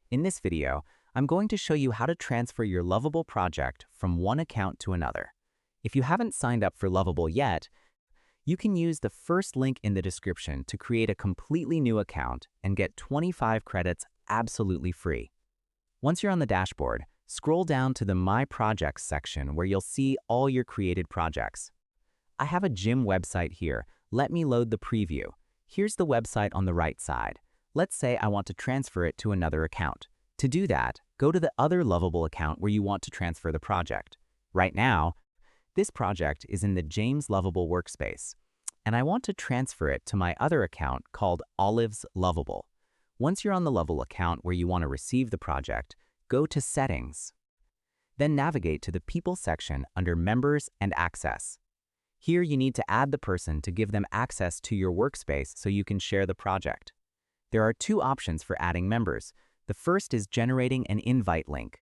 In this video, I'm going to show you how to transfer your Lovable project from one account to another. If you haven't signed up for Lovable yet, you can use the first link in the description to create a completely new account and get 25 credits absolutely free. Once you're on the dashboard, scroll down to the My Projects section where you'll see all your created projects. I have a gym website here. Let me load the preview. Here's the website on the right side. Let's say I want to transfer it to another account. To do that, go to the other Lovable account where you want to transfer the project. Right now, this project is in the James Lovable workspace, and I want to transfer it to my other account called Olive's Lovable. Once you're on the Lovable account where you want to receive the project, go to Settings. Then navigate to the People section under Members and Access. Here you need to add the person to give them access to your workspace so you can share the project. There are two options for adding members. The first is generating an invite link.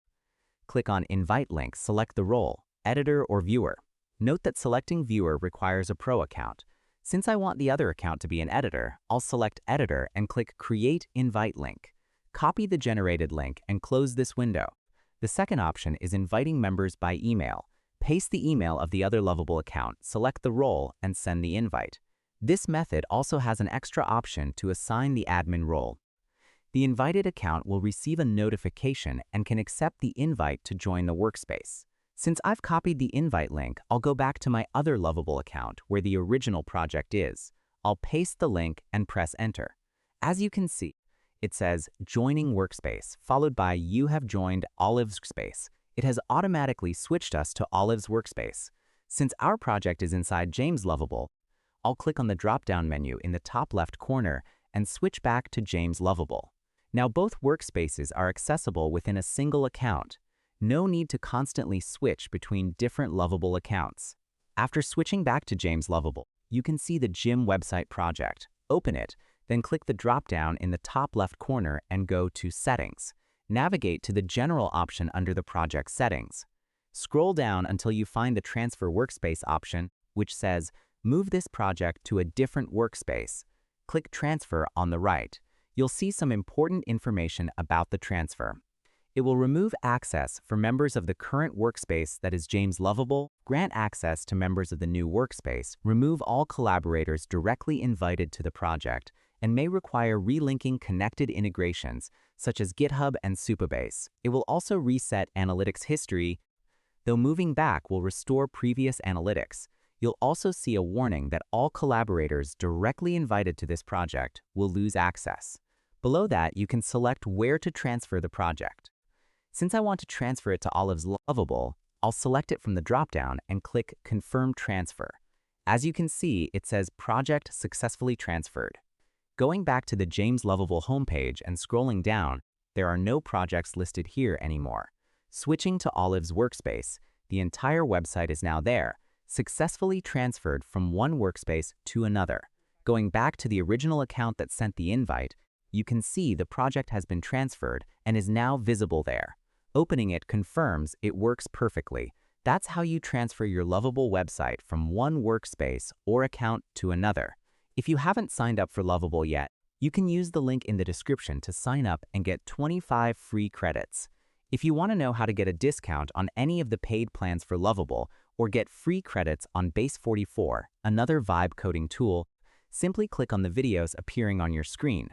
Click on Invite Link, select the role, Editor or Viewer. Note that selecting Viewer requires a Pro account. Since I want the other account to be an editor, I'll select Editor and click Create Invite Link. Copy the generated link and close this window. The second option is inviting members by email. Paste the email of the other Lovable account, select the role, and send the invite. This method also has an extra option to assign the admin role. The invited account will receive a notification and can accept the invite to join the workspace. Since I've copied the invite link, I'll go back to my other Lovable account where the original project is. I'll paste the link and press Enter. As you can see, it says Joining Workspace, followed by You have joined Olive's Workspace. It has automatically switched us to Olive's Workspace. Since our project is inside James Lovable, I'll click on the drop-down menu in the top left corner and switch back to James Lovable. Now both workspaces are accessible within a single account. No need to constantly switch between different Lovable accounts. After switching back to James Lovable, you can see the gym website project. Open it, then click the drop-down in the top left corner and go to Settings. Navigate to the General option under the project settings. Scroll down until you find the Transfer Workspace option, which says Move this project to a different workspace. Click Transfer on the right. You'll see some important information about the transfer. It will remove access for members of the current workspace that is James Lovable, grant access to members of the new workspace, remove all collaborators directly invited to the project, and may require relinking connected integrations such as GitHub and Supabase. It will also reset analytics history, though moving back will restore previous analytics. You'll also see a warning that all collaborators directly invited to this project will lose access. Below that, you can select where to transfer the project. Since I want to transfer it to Olive's Lovable, I'll select it from the dropdown and click Confirm Transfer. As you can see, it says Project Successfully Transferred. Going back to the James Lovable homepage and scrolling down, there are no projects listed here anymore. Switching to Olive's Workspace, the entire website is now there, successfully transferred from one workspace to another. Going back to the original account that sent the invite, you can see the project has been transferred and is now visible there. Opening it confirms it works perfectly. That's how you transfer your Lovable website from one workspace or account to another. If you haven't signed up for Lovable yet, you can use the link in the description to sign up and get 25 free credits. If you want to know how to get a discount on any of the paid plans for Lovable or get free credits on Base 44, another vibe coding tool, simply click on the videos appearing on your screen.